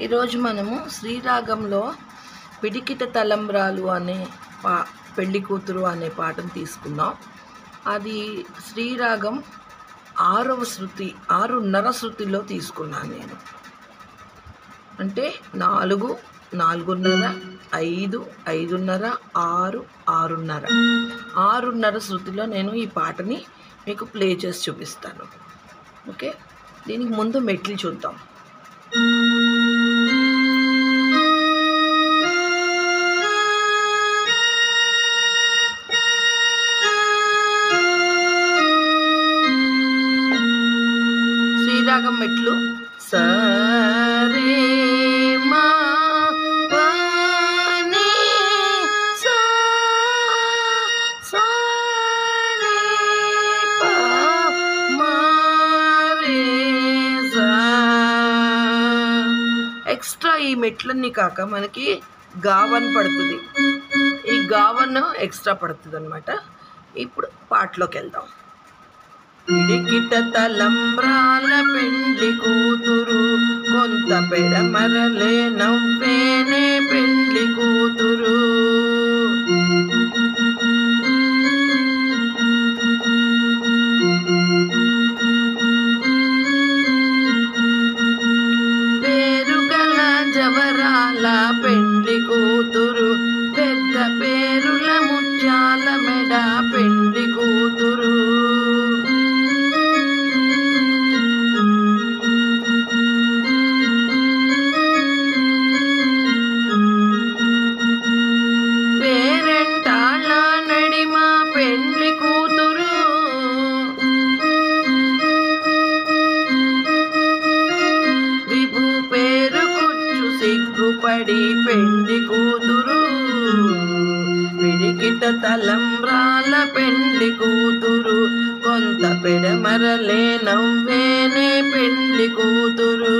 ఈరోజు మనము శ్రీరాగంలో పిడికిట తలంబ్రాలు అనే పెళ్లి కూతురు అనే పాటను తీసుకున్నాం. అది శ్రీరాగం 6వ శృతి 6.5 శృతిలో తీసుకున్నాను నేను. అంటే 4, 4.5, 5, 5.5, 6, 6.5 6.5 శృతిలో నేను ఈ పాటని మీకు ప్లే చేసి చూపిస్తాను. ఓకే, దీనికి ముందు మెట్లు చూద్దాం. శ్రీరాగం మెట్లు సరే మా పని సా సా రే పా మా రే సా. ఎక్స్ట్రా ఈ మెట్లన్నీ కాక మనకి గావన్ పడుతుంది. ఈ గావన్ ఎక్స్ట్రా పడుతుంది అన్నమాట. ఇప్పుడు పాటలోకి వెళ్దాం. పిడికిట తలంబ్రాల పెండ్లి కూతురు, కొంత పెడమరలే నవ్వేనే పెండ్లి కూతురు. పేరుగల జవరాల పెండ్లి కూతురు, పెద్ద పేరుల ముత్యాల మెడ పెండ్లి కూతురు. పేరెంటాళ్ళ నడిమ పెండ్లి కూతురు, విభు పేరు కుచ్చు సిగ్గుపడి పెండ్లి కూతురు. పిడికిట తలంబ్రాల పెండ్లి కూతురు, కొంత పెడమరలే నవ్వేనే పెండ్లి కూతురు.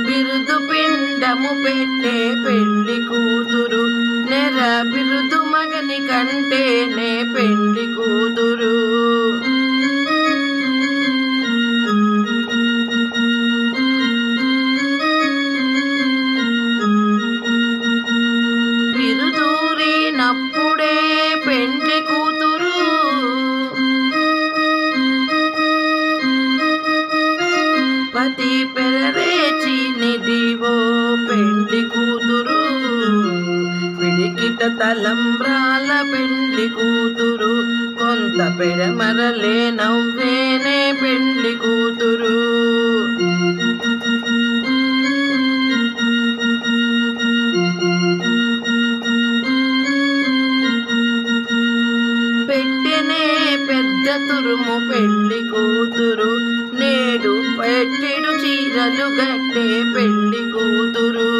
బిరుదు పిండము పెట్టే పెండ్లి కూతురు, నెర బిరుదు మగని కంటేనే పెండ్లి కూతురు. బిరుదూరినప్పుడే పెండ్లి కూతురు, పతి పెరరేచి నిదివో పెండ్లి కూతురు. పిడికిట తలంబ్రాల పెండ్లి కూతురు, కొంత పెడమరలే నవ్వేనే పెండ్లి కూతురు. పెట్టెనే పెద్ద తురుము పెళ్లి కూతురు, నేడు పెట్టెడు చీరలు గట్టే పెళ్లి కూతురు.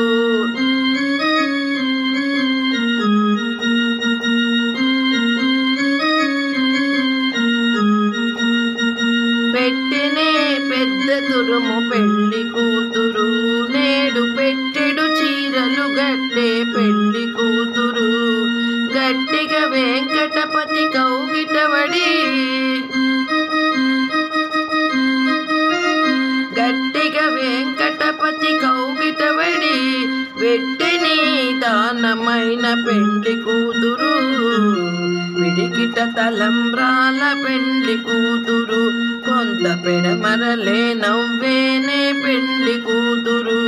పెట్టెనే పెద్ద తురుము పెళ్లి కూతురు, నేడు పెట్టెడు చీరలు గట్టే పెళ్లి కూతురు. గట్టిగా వెంకటపతి కౌగిటవడి, గట్టిగా వెంకటపతి కౌగిటవడి, వెట్టిని దానమైన పెండ్లి కూతురు. పిడికిట తలంబ్రాల పెండ్లి కూతురు, కొంత పెడమరలే నవ్వేనే పెండ్లి కూతురు.